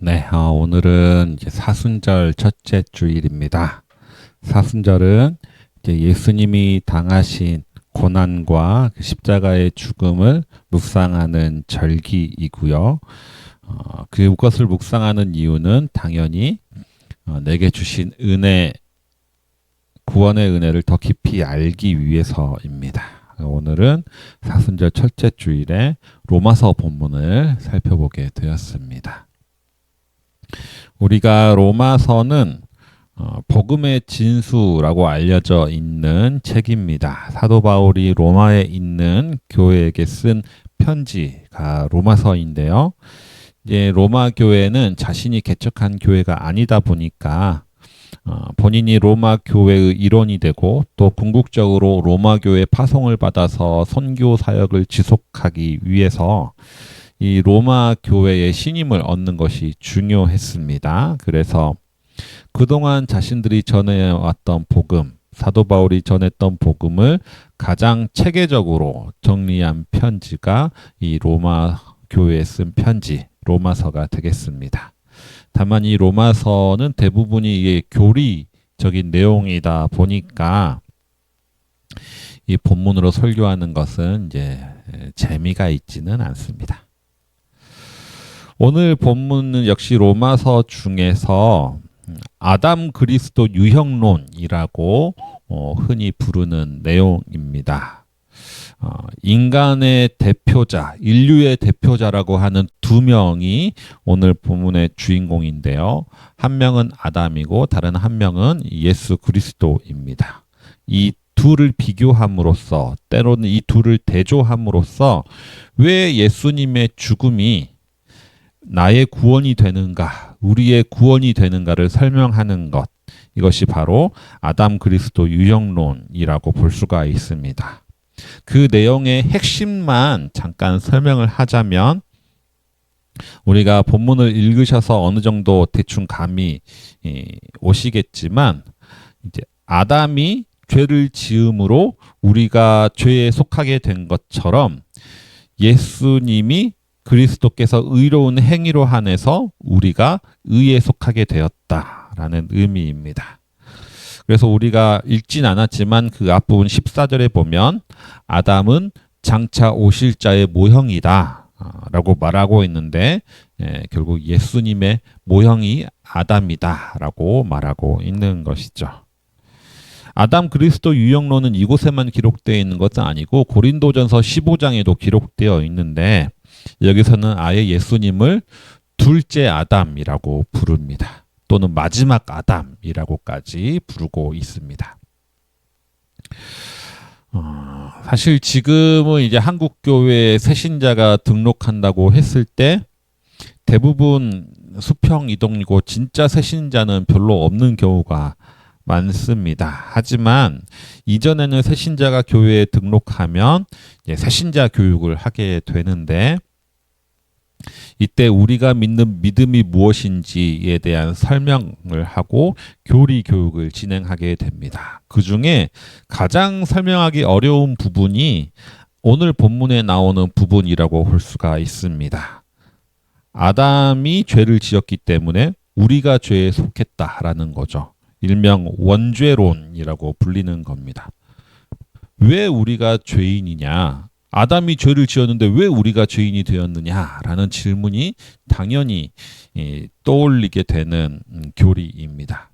네, 오늘은 이제 사순절 첫째 주일입니다. 사순절은 이제 예수님이 당하신 고난과 그 십자가의 죽음을 묵상하는 절기이고요. 그것을 묵상하는 이유는 당연히 내게 주신 은혜, 구원의 은혜를 더 깊이 알기 위해서입니다. 오늘은 사순절 첫째 주일에 로마서 본문을 살펴보게 되었습니다. 우리가 로마서는 복음의 진수라고 알려져 있는 책입니다. 사도 바울이 로마에 있는 교회에게 쓴 편지가 로마서인데요. 이제 로마 교회는 자신이 개척한 교회가 아니다 보니까 본인이 로마 교회의 일원이 되고 또 궁극적으로 로마 교회 파송을 받아서 선교 사역을 지속하기 위해서 이 로마 교회의 신임을 얻는 것이 중요했습니다. 그래서 그동안 자신들이 전해왔던 복음, 사도 바울이 전했던 복음을 가장 체계적으로 정리한 편지가 이 로마 교회에 쓴 편지, 로마서가 되겠습니다. 다만 이 로마서는 대부분이 이게 교리적인 내용이다 보니까 이 본문으로 설교하는 것은 이제 재미가 있지는 않습니다. 오늘 본문은 역시 로마서 중에서 아담 그리스도 유형론이라고 흔히 부르는 내용입니다. 인간의 대표자, 인류의 대표자라고 하는 두 명이 오늘 본문의 주인공인데요. 한 명은 아담이고 다른 한 명은 예수 그리스도입니다. 이 둘을 비교함으로써 때로는 이 둘을 대조함으로써 왜 예수님의 죽음이 나의 구원이 되는가, 우리의 구원이 되는가를 설명하는 것, 이것이 바로 아담 그리스도 유형론이라고 볼 수가 있습니다. 그 내용의 핵심만 잠깐 설명을 하자면 우리가 본문을 읽으셔서 어느 정도 대충 감이 오시겠지만 이제 아담이 죄를 지음으로 우리가 죄에 속하게 된 것처럼 예수님이 그리스도께서 의로운 행위로 한해서 우리가 의에 속하게 되었다라는 의미입니다. 그래서 우리가 읽진 않았지만 그 앞부분 14절에 보면 아담은 장차 오실 자의 모형이다 라고 말하고 있는데 결국 예수님의 모형이 아담이다 라고 말하고 있는 것이죠. 아담 그리스도 유형론은 이곳에만 기록되어 있는 것은 아니고 고린도전서 15장에도 기록되어 있는데 여기서는 아예 예수님을 둘째 아담이라고 부릅니다. 또는 마지막 아담이라고까지 부르고 있습니다. 사실 지금은 이제 한국 교회에 새신자가 등록한다고 했을 때 대부분 수평 이동이고 진짜 새신자는 별로 없는 경우가 많습니다. 하지만 이전에는 새신자가 교회에 등록하면 새신자 교육을 하게 되는데 이때 우리가 믿는 믿음이 무엇인지에 대한 설명을 하고 교리 교육을 진행하게 됩니다. 그 중에 가장 설명하기 어려운 부분이 오늘 본문에 나오는 부분이라고 볼 수가 있습니다. 아담이 죄를 지었기 때문에 우리가 죄에 속했다라는 거죠. 일명 원죄론이라고 불리는 겁니다. 왜 우리가 죄인이냐? 아담이 죄를 지었는데 왜 우리가 죄인이 되었느냐라는 질문이 당연히 떠올리게 되는 교리입니다.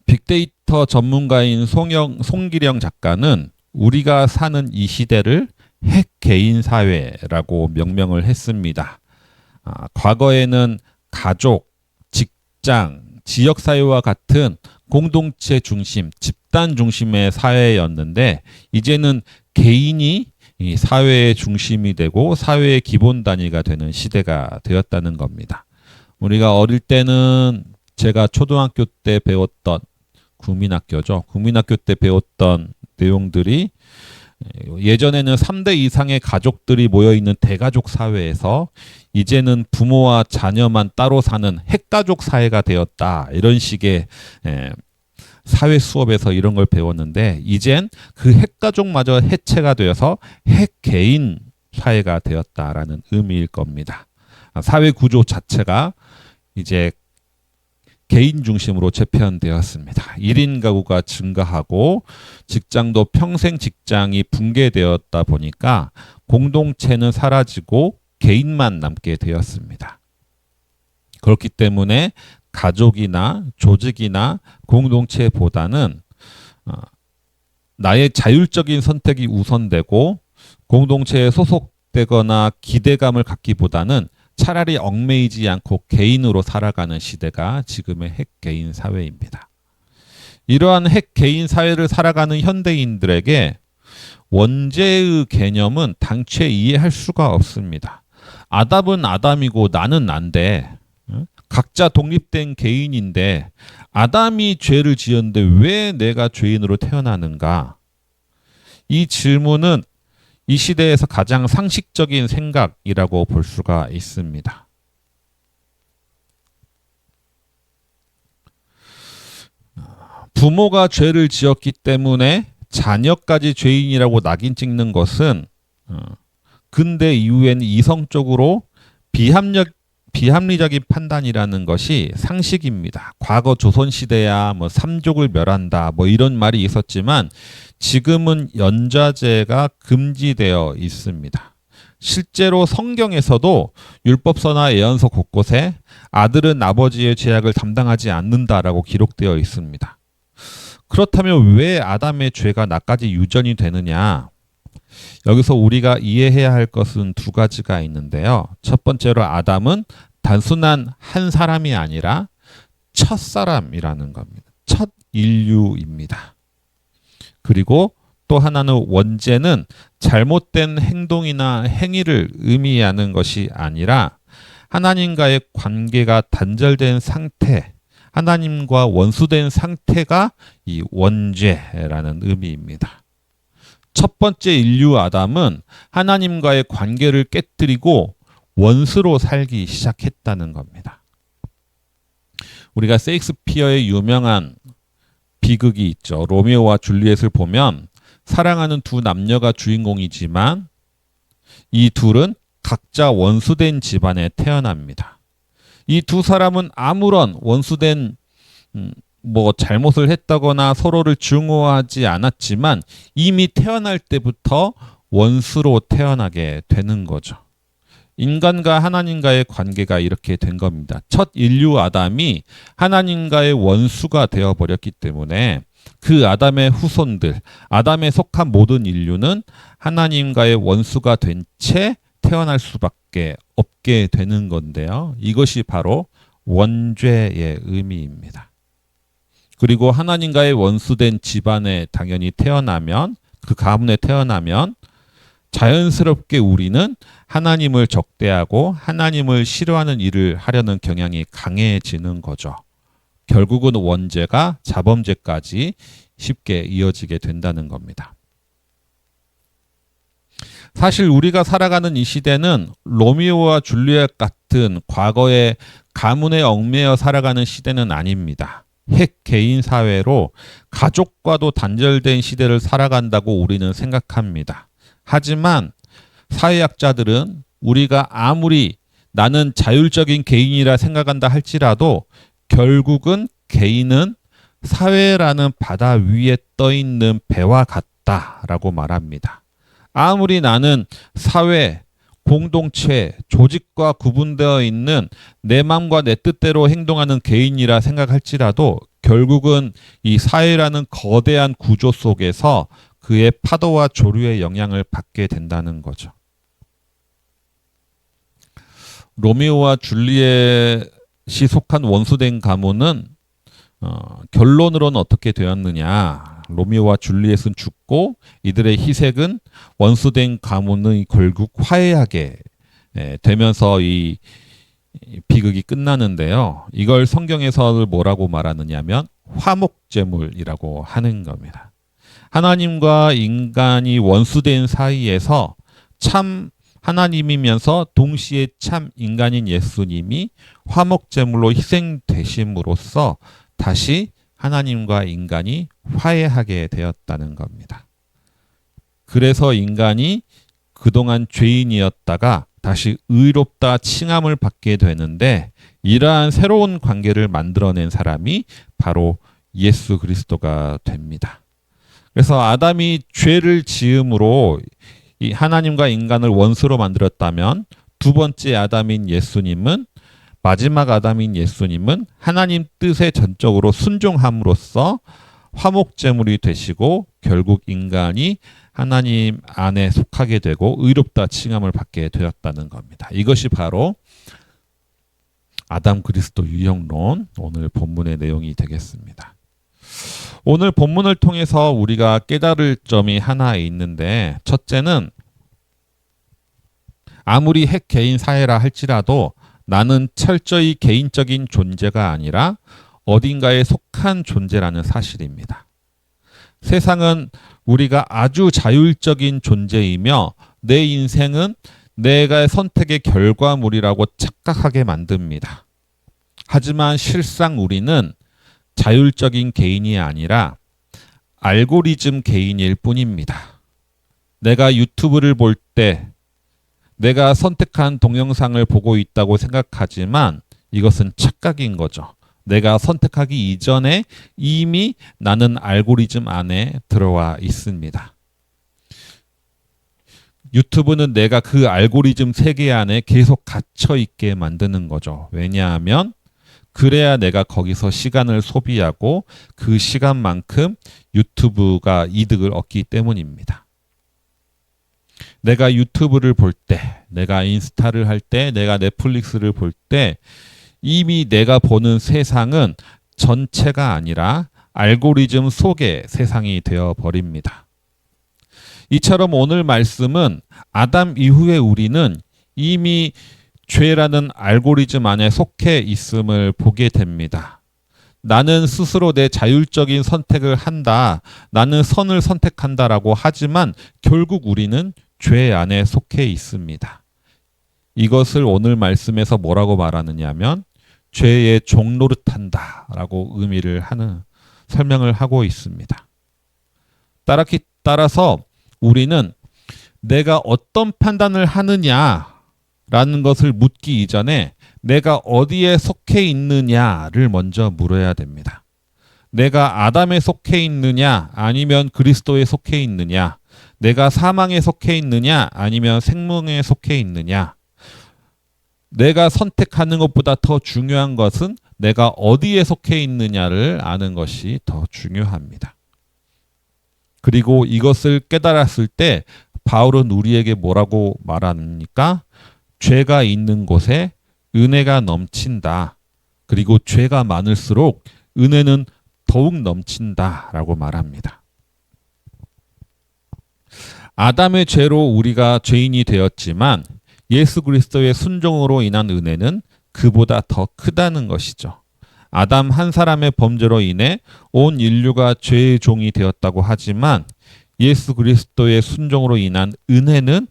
빅데이터 전문가인 송기령 작가는 우리가 사는 이 시대를 핵개인 사회라고 명명을 했습니다. 과거에는 가족, 직장, 지역사회와 같은 공동체 중심, 집단 중심의 사회였는데 이제는 개인이 이 사회의 중심이 되고 사회의 기본 단위가 되는 시대가 되었다는 겁니다. 우리가 어릴 때는 제가 초등학교 때 배웠던 국민학교죠. 국민학교 때 배웠던 내용들이 예전에는 3대 이상의 가족들이 모여있는 대가족 사회에서 이제는 부모와 자녀만 따로 사는 핵가족 사회가 되었다. 이런 식의 사회 수업에서 이런 걸 배웠는데 이젠 그 핵가족마저 해체가 되어서 핵개인 사회가 되었다라는 의미일 겁니다. 사회 구조 자체가 이제 개인 중심으로 재편되었습니다. 1인 가구가 증가하고 직장도 평생 직장이 붕괴되었다 보니까 공동체는 사라지고 개인만 남게 되었습니다. 그렇기 때문에 가족이나 조직이나 공동체보다는 나의 자율적인 선택이 우선되고 공동체에 소속되거나 기대감을 갖기보다는 차라리 얽매이지 않고 개인으로 살아가는 시대가 지금의 핵개인 사회입니다. 이러한 핵개인 사회를 살아가는 현대인들에게 원죄의 개념은 당최 이해할 수가 없습니다. 아담은 아담이고 나는 난데, 각자 독립된 개인인데 아담이 죄를 지었는데 왜 내가 죄인으로 태어나는가? 이 질문은 이 시대에서 가장 상식적인 생각이라고 볼 수가 있습니다. 부모가 죄를 지었기 때문에 자녀까지 죄인이라고 낙인 찍는 것은 근대 이후에는 이성적으로 비합리적인 판단이라는 것이 상식입니다. 과거 조선시대야 뭐 삼족을 멸한다 뭐 이런 말이 있었지만 지금은 연좌제가 금지되어 있습니다. 실제로 성경에서도 율법서나 예언서 곳곳에 아들은 아버지의 죄악을 담당하지 않는다라고 기록되어 있습니다. 그렇다면 왜 아담의 죄가 나까지 유전이 되느냐? 여기서 우리가 이해해야 할 것은 두 가지가 있는데요. 첫 번째로 아담은 단순한 한 사람이 아니라 첫 사람이라는 겁니다. 첫 인류입니다. 그리고 또 하나는 원죄는 잘못된 행동이나 행위를 의미하는 것이 아니라 하나님과의 관계가 단절된 상태, 하나님과 원수된 상태가 이 원죄라는 의미입니다. 첫 번째 인류 아담은 하나님과의 관계를 깨뜨리고 원수로 살기 시작했다는 겁니다. 우리가 셰익스피어의 유명한 비극이 있죠. 로미오와 줄리엣을 보면 사랑하는 두 남녀가 주인공이지만 이 둘은 각자 원수된 집안에 태어납니다. 이 두 사람은 아무런 원수된 잘못을 했다거나 서로를 증오하지 않았지만 이미 태어날 때부터 원수로 태어나게 되는 거죠. 인간과 하나님과의 관계가 이렇게 된 겁니다. 첫 인류 아담이 하나님과의 원수가 되어버렸기 때문에 그 아담의 후손들, 아담에 속한 모든 인류는 하나님과의 원수가 된 채 태어날 수밖에 없게 되는 건데요. 이것이 바로 원죄의 의미입니다. 그리고 하나님과의 원수된 집안에 당연히 태어나면, 그 가문에 태어나면 자연스럽게 우리는 하나님을 적대하고 하나님을 싫어하는 일을 하려는 경향이 강해지는 거죠. 결국은 원죄가 자범죄까지 쉽게 이어지게 된다는 겁니다. 사실 우리가 살아가는 이 시대는 로미오와 줄리엣 같은 과거의 가문에 얽매여 살아가는 시대는 아닙니다. 핵개인 사회로 가족과도 단절된 시대를 살아간다고 우리는 생각합니다. 하지만 사회학자들은 우리가 아무리 나는 자율적인 개인이라 생각한다 할지라도 결국은 개인은 사회라는 바다 위에 떠 있는 배와 같다라고 말합니다. 아무리 나는 사회, 공동체, 조직과 구분되어 있는 내 마음과 내 뜻대로 행동하는 개인이라 생각할지라도 결국은 이 사회라는 거대한 구조 속에서 그의 파도와 조류의 영향을 받게 된다는 거죠. 로미오와 줄리엣이 속한 원수된 가문은 결론으로는 어떻게 되었느냐. 로미오와 줄리엣은 죽고 이들의 희생은 원수된 가문이 결국 화해하게 되면서 이 비극이 끝나는데요. 이걸 성경에서 뭐라고 말하느냐면 화목제물이라고 하는 겁니다. 하나님과 인간이 원수된 사이에서 참 하나님이면서 동시에 참 인간인 예수님이 화목제물로 희생되심으로써 다시 하나님과 인간이 화해하게 되었다는 겁니다. 그래서 인간이 그동안 죄인이었다가 다시 의롭다 칭함을 받게 되는데, 이러한 새로운 관계를 만들어낸 사람이 바로 예수 그리스도가 됩니다. 그래서 아담이 죄를 지음으로 이 하나님과 인간을 원수로 만들었다면, 두 번째 아담인 예수님은, 마지막 아담인 예수님은 하나님 뜻에 전적으로 순종함으로써 화목제물이 되시고 결국 인간이 하나님 안에 속하게 되고 의롭다 칭함을 받게 되었다는 겁니다. 이것이 바로 아담 그리스도 유형론, 오늘 본문의 내용이 되겠습니다. 오늘 본문을 통해서 우리가 깨달을 점이 하나 있는데, 첫째는 아무리 핵 개인 사회라 할지라도 나는 철저히 개인적인 존재가 아니라 어딘가에 속한 존재라는 사실입니다. 세상은 우리가 아주 자율적인 존재이며 내 인생은 내가 선택의 결과물이라고 착각하게 만듭니다. 하지만 실상 우리는 자율적인 개인이 아니라 알고리즘 개인일 뿐입니다. 내가 유튜브를 볼 때 내가 선택한 동영상을 보고 있다고 생각하지만 이것은 착각인 거죠. 내가 선택하기 이전에 이미 나는 알고리즘 안에 들어와 있습니다. 유튜브는 내가 그 알고리즘 세계 안에 계속 갇혀 있게 만드는 거죠. 왜냐하면 그래야 내가 거기서 시간을 소비하고 그 시간만큼 유튜브가 이득을 얻기 때문입니다. 내가 유튜브를 볼 때, 내가 인스타를 할 때, 내가 넷플릭스를 볼 때 이미 내가 보는 세상은 전체가 아니라 알고리즘 속의 세상이 되어버립니다. 이처럼 오늘 말씀은 아담 이후에 우리는 이미 죄라는 알고리즘 안에 속해 있음을 보게 됩니다. 나는 스스로 내 자율적인 선택을 한다, 나는 선을 선택한다라고 하지만 결국 우리는 죄 안에 속해 있습니다. 이것을 오늘 말씀에서 뭐라고 말하느냐면 죄의 종노릇한다라고 설명을 하고 있습니다. 따라서 우리는 내가 어떤 판단을 하느냐라는 것을 묻기 이전에 내가 어디에 속해 있느냐를 먼저 물어야 됩니다. 내가 아담에 속해 있느냐 아니면 그리스도에 속해 있느냐, 내가 사망에 속해 있느냐 아니면 생명에 속해 있느냐. 내가 선택하는 것보다 더 중요한 것은 내가 어디에 속해 있느냐를 아는 것이 더 중요합니다. 그리고 이것을 깨달았을 때 바울은 우리에게 뭐라고 말합니까? 죄가 있는 곳에 은혜가 넘친다. 그리고 죄가 많을수록 은혜는 더욱 넘친다라고 말합니다. 아담의 죄로 우리가 죄인이 되었지만 예수 그리스도의 순종으로 인한 은혜는 그보다 더 크다는 것이죠. 아담 한 사람의 범죄로 인해 온 인류가 죄의 종이 되었다고 하지만 예수 그리스도의 순종으로 인한 은혜는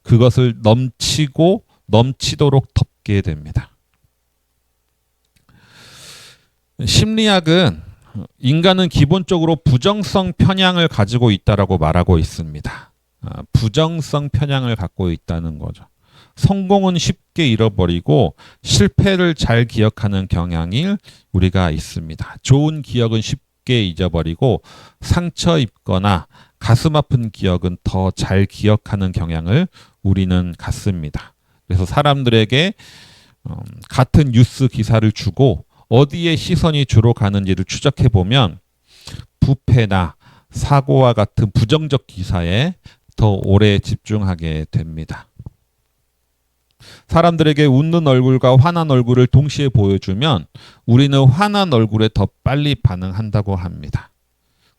그것을 넘치고 넘치도록 덮게 됩니다. 심리학은 인간은 기본적으로 부정성 편향을 가지고 있다라고 말하고 있습니다. 부정성 편향을 갖고 있다는 거죠. 성공은 쉽게 잃어버리고 실패를 잘 기억하는 경향이 우리가 있습니다. 좋은 기억은 쉽게 잊어버리고 상처 입거나 가슴 아픈 기억은 더 잘 기억하는 경향을 우리는 갖습니다. 그래서 사람들에게 같은 뉴스 기사를 주고 어디에 시선이 주로 가는지를 추적해 보면 부패나 사고와 같은 부정적 기사에 더 오래 집중하게 됩니다. 사람들에게 웃는 얼굴과 화난 얼굴을 동시에 보여주면 우리는 화난 얼굴에 더 빨리 반응한다고 합니다.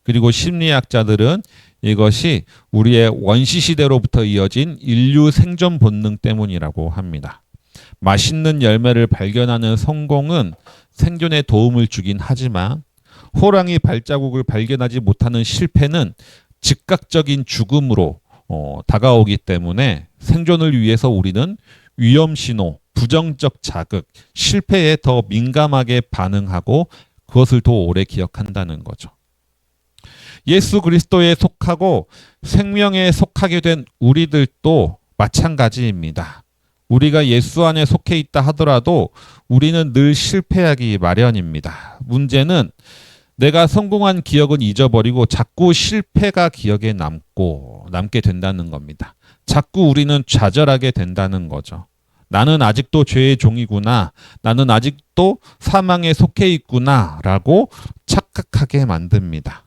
그리고 심리학자들은 이것이 우리의 원시시대로부터 이어진 인류 생존 본능 때문이라고 합니다. 맛있는 열매를 발견하는 성공은 생존에 도움을 주긴 하지만 호랑이 발자국을 발견하지 못하는 실패는 즉각적인 죽음으로 다가오기 때문에 생존을 위해서 우리는 위험신호, 부정적 자극, 실패에 더 민감하게 반응하고 그것을 더 오래 기억한다는 거죠. 예수 그리스도에 속하고 생명에 속하게 된 우리들도 마찬가지입니다. 우리가 예수 안에 속해 있다 하더라도 우리는 늘 실패하기 마련입니다. 문제는 내가 성공한 기억은 잊어버리고 자꾸 실패가 기억에 남게 된다는 겁니다. 자꾸 우리는 좌절하게 된다는 거죠. 나는 아직도 죄의 종이구나. 나는 아직도 사망에 속해 있구나. 라고 착각하게 만듭니다.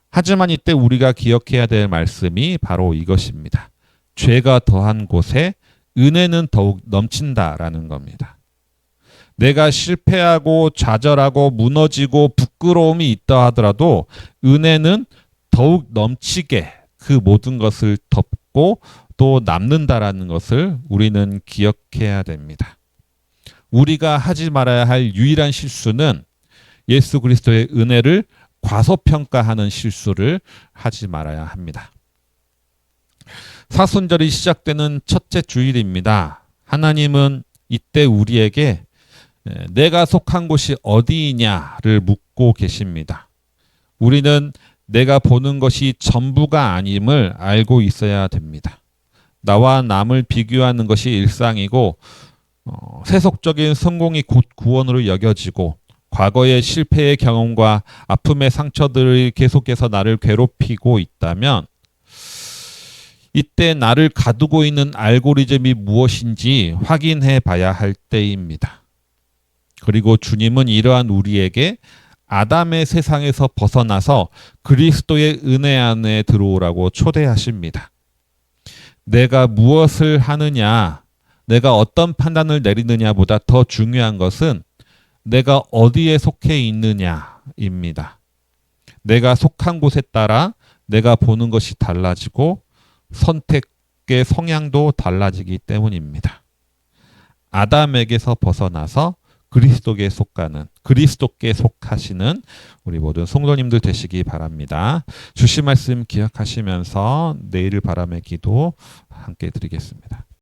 하지만 이때 우리가 기억해야 될 말씀이 바로 이것입니다. 죄가 더한 곳에 은혜는 더욱 넘친다라는 겁니다. 내가 실패하고 좌절하고 무너지고 부끄러움이 있다 하더라도 은혜는 더욱 넘치게 그 모든 것을 덮고 또 남는다라는 것을 우리는 기억해야 됩니다. 우리가 하지 말아야 할 유일한 실수는 예수 그리스도의 은혜를 과소평가하는 실수를 하지 말아야 합니다. 사순절이 시작되는 첫째 주일입니다. 하나님은 이때 우리에게 내가 속한 곳이 어디이냐를 묻고 계십니다. 우리는 내가 보는 것이 전부가 아님을 알고 있어야 됩니다. 나와 남을 비교하는 것이 일상이고 세속적인 성공이 곧 구원으로 여겨지고 과거의 실패의 경험과 아픔의 상처들이 계속해서 나를 괴롭히고 있다면 이때 나를 가두고 있는 알고리즘이 무엇인지 확인해 봐야 할 때입니다. 그리고 주님은 이러한 우리에게 아담의 세상에서 벗어나서 그리스도의 은혜 안에 들어오라고 초대하십니다. 내가 무엇을 하느냐, 내가 어떤 판단을 내리느냐보다 더 중요한 것은 내가 어디에 속해 있느냐입니다. 내가 속한 곳에 따라 내가 보는 것이 달라지고 선택의 성향도 달라지기 때문입니다. 아담에게서 벗어나서 그리스도께 속하시는 우리 모든 성도님들 되시기 바랍니다. 주신 말씀 기억하시면서 내일을 바람의 기도 함께 드리겠습니다.